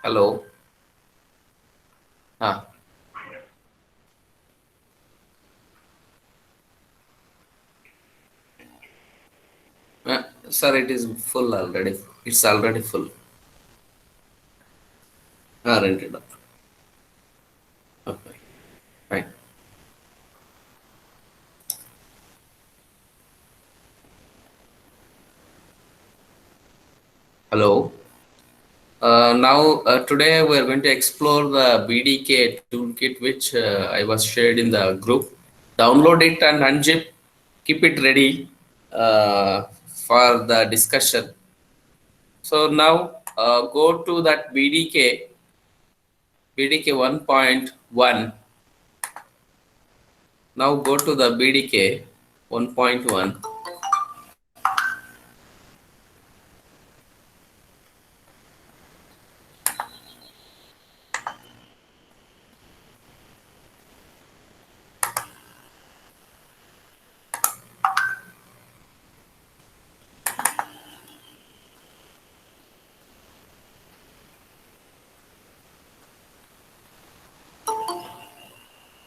Hello. Ah, sir, it is full already. It's already full. Rented up. Okay, fine. Hello. Now, today we are going to explore the BDK toolkit which I was shared in the group. Download it and unzip. Keep it ready for the discussion. So now, go to that BDK 1.1. Now go to the BDK 1.1.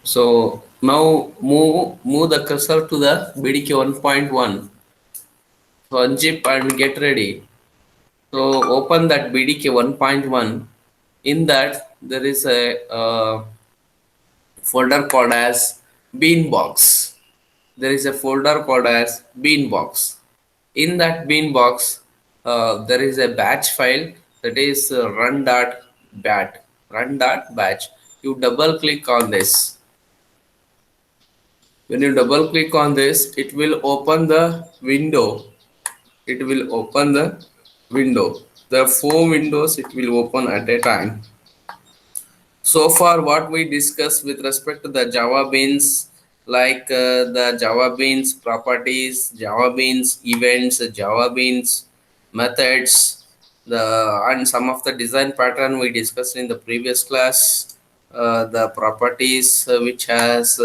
So now move the cursor to the BDK 1.1. So unzip and get ready. So open that BDK 1.1. In that there is a folder called as Beanbox. There is a folder called as Beanbox. In that Beanbox, there is a batch file that is run.bat. Run.batch. You double click on this. When you double click on this, it will open the window. It will open the window. The four windows it will open at a time. So far, what we discussed with respect to the Java beans, like the Java beans properties, Java beans events, Java beans methods, the and some of the design pattern we discussed in the previous class. The properties which has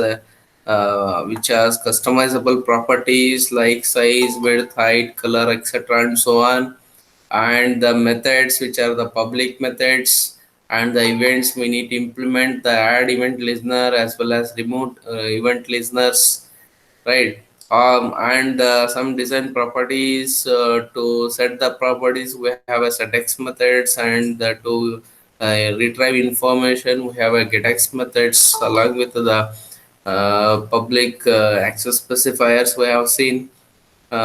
customizable properties like size, width, height, color, etc., and so on, and the methods which are the public methods, and the events we need to implement the add event listener as well as remove event listeners, right? And some design properties, to set the properties we have a setx methods, and to retrieve information we have a getx methods, along with the public access specifiers we have seen.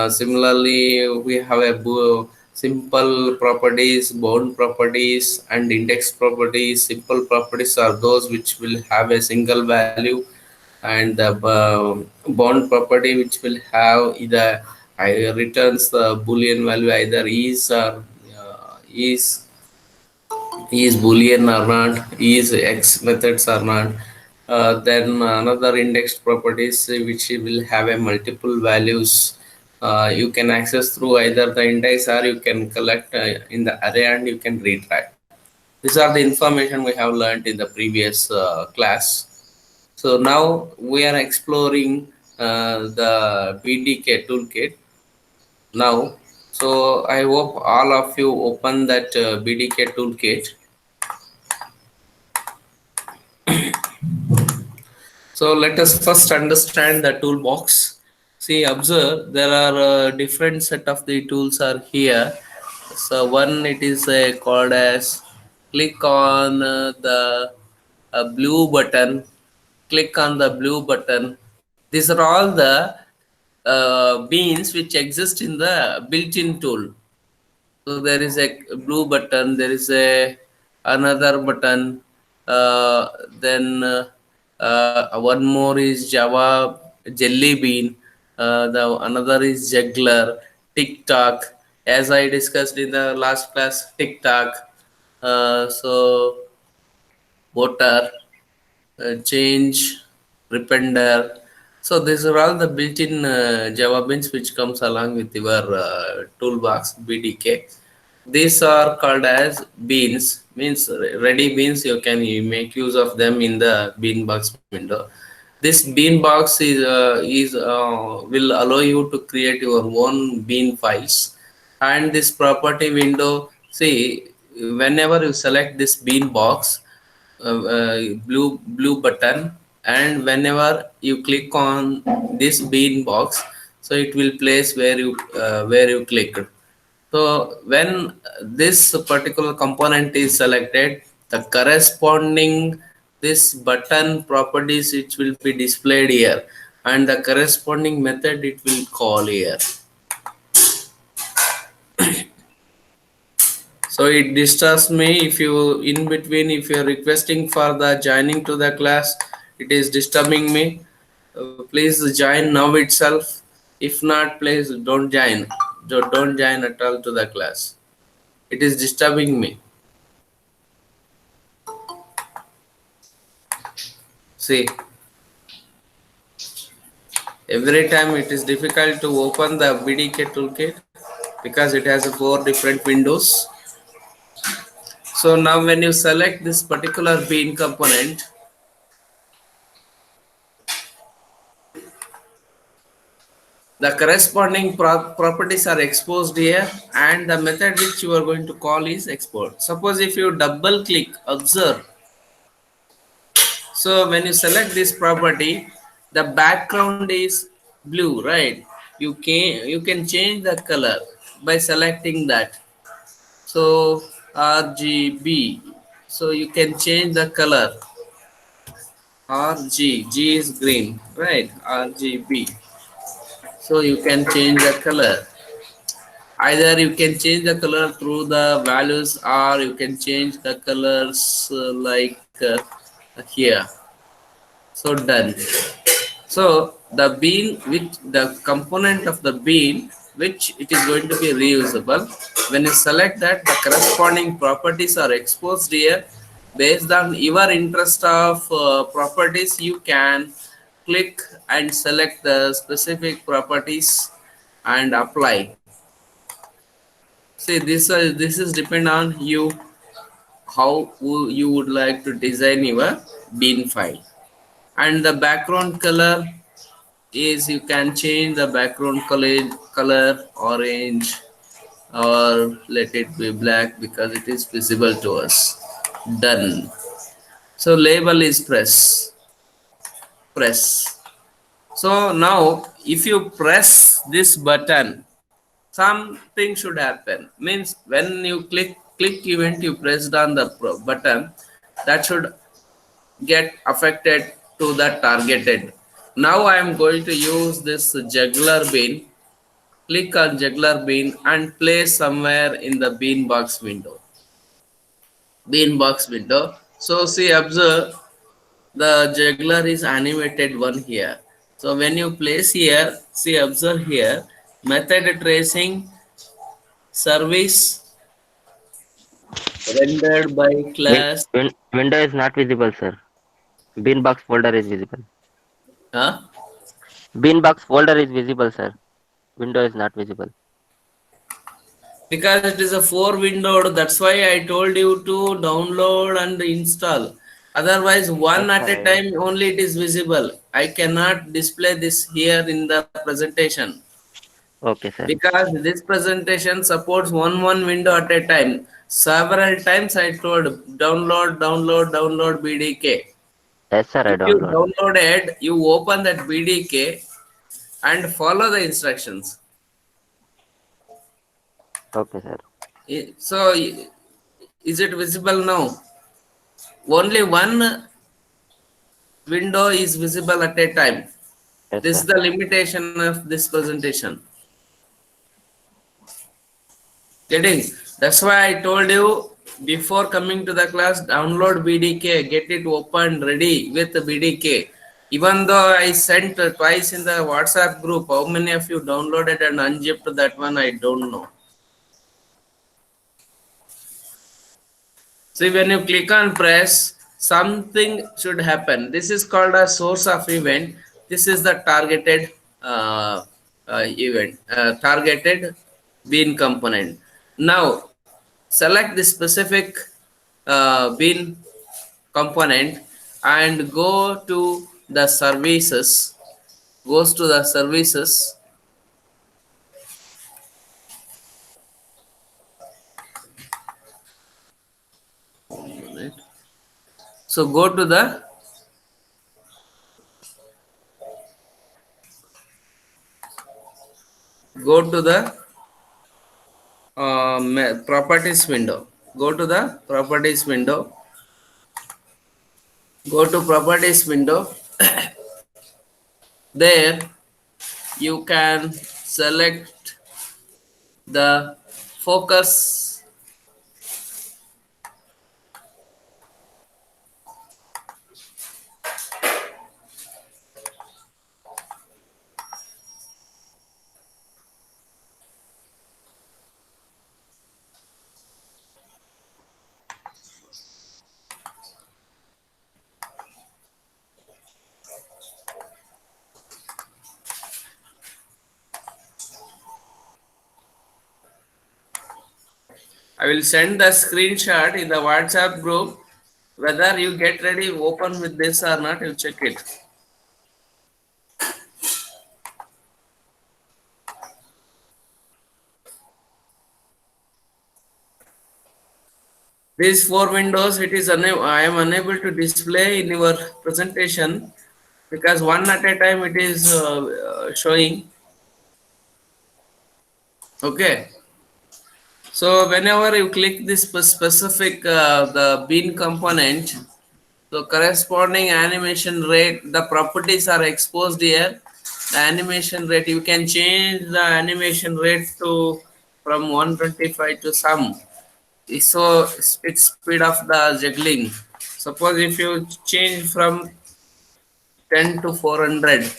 Similarly, we have a simple properties, bound properties, and index properties. Simple properties are those which will have a single value, and the bound property which will have either returns the boolean value, either is boolean or not, is x methods or not. Then another indexed properties which will have a multiple values. You can access through either the index, or you can collect in the array and you can retract. These are the information we have learned in the previous class. So now we are exploring the BDK toolkit now. So I hope all of you open that BDK toolkit. So let us first understand the toolbox. See, observe, there are different set of the tools are here. So one, it is called as click on the blue button. Click on the blue button. These are all the beans which exist in the built-in tool. So there is a blue button, there is a another button, uh, then one more is Java Jelly Bean, the another is Juggler, TikTok, as I discussed in the last class, TikTok. So voter, change, repender. So these are all the built-in Java beans which comes along with your toolbox BDK. These are called as beans, means ready beans. You make use of them in the bean box window. This bean box is will allow you to create your own bean files, and this property window. See, whenever you select this bean box, blue button, and whenever you click on this bean box, so it will place where you clicked. So when this particular component is selected, the corresponding this button properties it will be displayed here, and the corresponding method it will call here. So it disturbs me if you in between, if you are requesting for the joining to the class, it is disturbing me. Please join now itself. If not, please don't join. Don't join at all to the class. It is disturbing me. See, every time it is difficult to open the BDK toolkit because it has four different windows. So now when you select this particular bean component, the corresponding properties are exposed here, and the method which you are going to call is export. Suppose if you double click, observe. So when you select this property, the background is blue, right? You can change the color by selecting that. So RGB. So you can change the color. G is green, right? RGB. So you can change the color. Either you can change the color through the values, or you can change the colors here. So done. So the bean, which the component of the bean which it is going to be reusable, when you select that, the corresponding properties are exposed here. Based on your interest of properties, you can click and select the specific properties and apply. See, this is depend on you, how you would like to design your bean file. And the background color is, you can change the background color orange, or let it be black because it is visible to us. Done. So label is press. So now if you press this button, something should happen. Means when you click event, you pressed on the button, that should get affected to the targeted. Now I am going to use this juggler bean. Click on juggler bean and place somewhere in the bean box window. Bean box window. So see, observe, the juggler is animated one here. So when you place here, see, observe here, method tracing service rendered by class. Window is not visible, sir. Beanbox folder is visible. Huh? Beanbox folder is visible, sir. Window is not visible. Because it is a four windowed, that's why I told you to download and install. Otherwise, one Yes, at sir. a time only it is visible. I cannot display this here in the presentation, Okay, sir. because this presentation supports one window at a time. Several times I told download BDK. Yes, sir. I If you download. downloaded, you open that BDK and follow the instructions. Okay, sir. So is it visible now? Only one window is visible at a time. Yes, This is sir. the limitation of this presentation. Getting? That's why I told you before coming to the class, download BDK, get it open, ready with the BDK. Even though I sent twice in the WhatsApp group, how many of you downloaded and unzipped that one, I don't know. See, when you click on press, something should happen. This is called a source of event. This is the targeted event, targeted bean component. Now, select the specific bean component and go to the services. Goes to the services. So go to the properties window. Go to the properties window. Go to properties window. There you can select the focus. I will send the screenshot in the WhatsApp group. Whether you get ready, open with this or not, you check it. These four windows, I am unable to display in your presentation because one at a time it is showing. Okay. So whenever you click this specific the bean component, so corresponding animation rate, the properties are exposed here. The animation rate, you can change the animation rate to from 125 to some. So it's speed of the juggling. Suppose if you change from 10 to 400,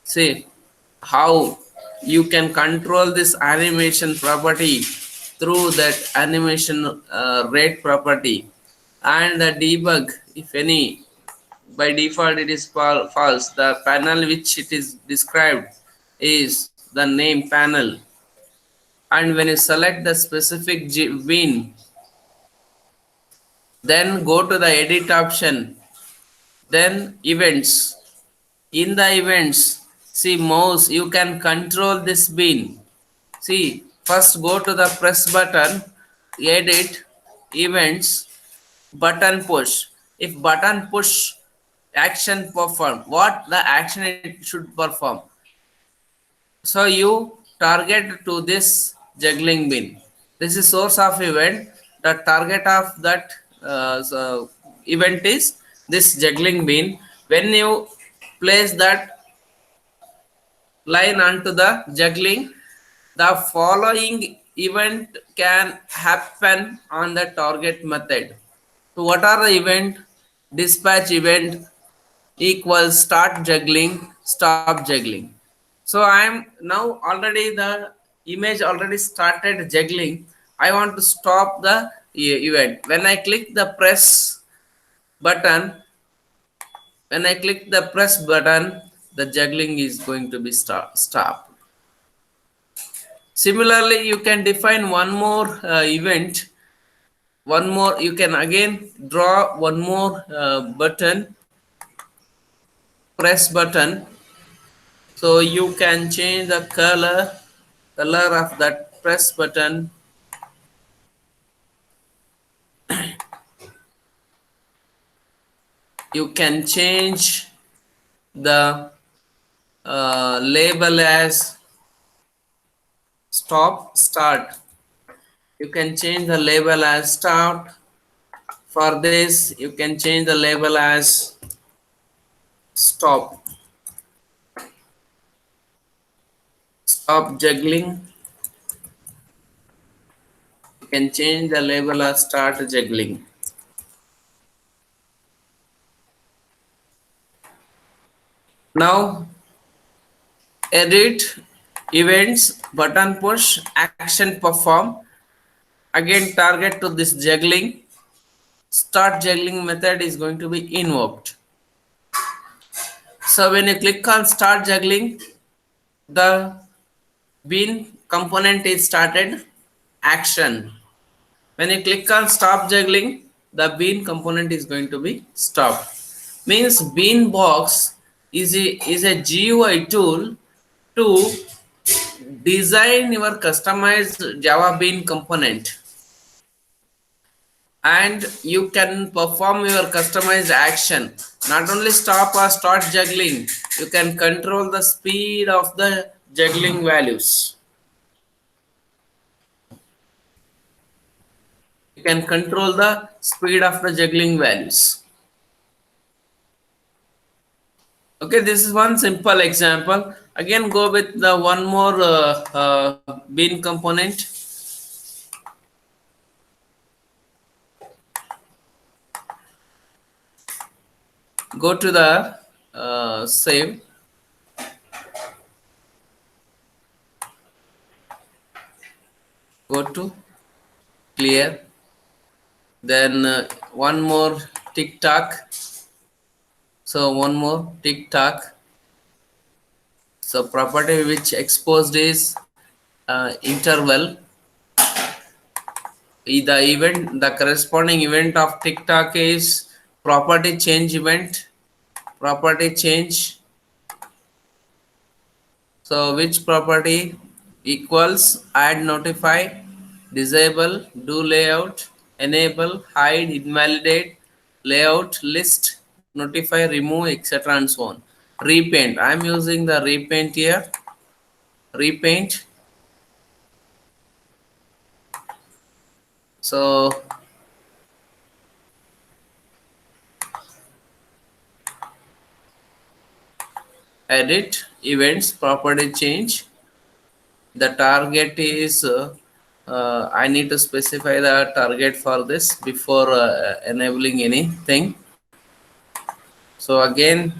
see how you can control this animation property through that animation rate property, and the debug, if any, by default it is false. The panel which it is described is the name panel, and when you select the specific win, then go to the edit option, then events. In the events, see mouse, you can control this bin. See, first go to the press button, edit, events, button push. If button push, action perform, what the action it should perform. So you target to this juggling bin. This is source of event. The target of that event is this juggling bin. When you place that line onto the juggling, the following event can happen on the target method. So what are the event? Dispatch event equals start juggling, stop juggling. So I am now already the image already started juggling. I want to stop the event. When I click the press button, when I click the press button, the juggling is going to be stop. Similarly, you can define one more event. One more, you can again draw one more button, press button. So you can change the color of that press button. You can change the label as start. You can change the label as start. For this, you can change the label as stop. Stop juggling. You can change the label as start juggling. Now edit, events, button push, action perform. Again target to this juggling. Start juggling method is going to be invoked. So when you click on start juggling, the bean component is started action. When you click on stop juggling, the bean component is going to be stopped. Means Beanbox is a GUI tool to design your customized Java Bean component. and you can perform your customized action. Not only stop or start juggling, you can control the speed of the juggling values. You can control the speed of the juggling values. Okay, this is one simple example. Again, go with the one more bean component. Go to the save. Go to clear. Then one more tick tock. So one more tick tock. So property which exposed is interval. The corresponding event of tick tock is property change event. Property change. So which property equals add notify, disable, do layout, enable, hide, invalidate, layout, list, notify, remove, etc. and so on. Repaint. I am using the repaint here. Repaint. So edit events property change. The target is I need to specify the target for this before enabling anything. So again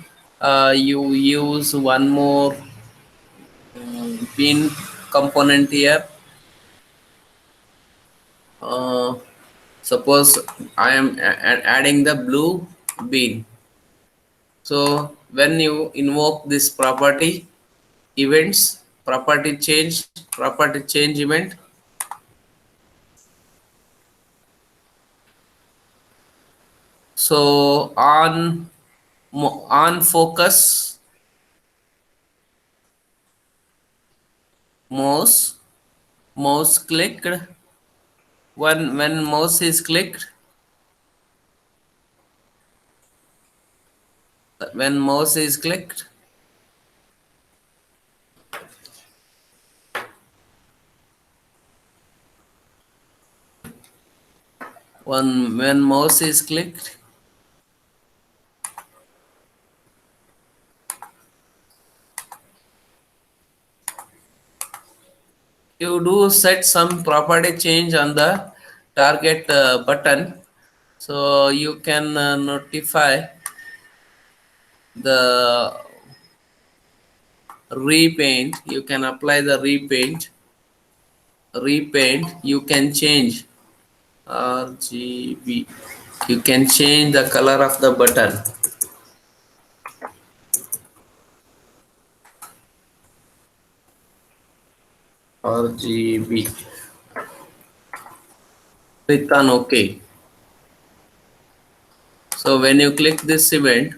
you use one more bean component here. uh, Suppose I am adding the blue bean. So when you invoke this property events property change event, so on focus mouse clicked. When mouse is clicked, when mouse is clicked, when mouse is clicked, you do set some property change on the target button. So you can notify the repaint. You can apply the repaint. You can change RGB. You can change the color of the button. RGB. Click on OK. So when you click this event,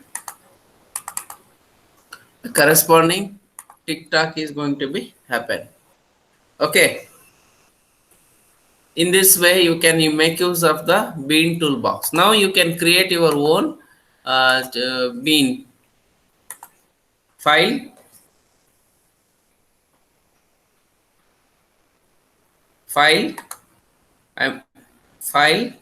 the corresponding tick tock is going to be happen. Okay. In this way, you make use of the bean toolbox. Now you can create your own bean file. File. File.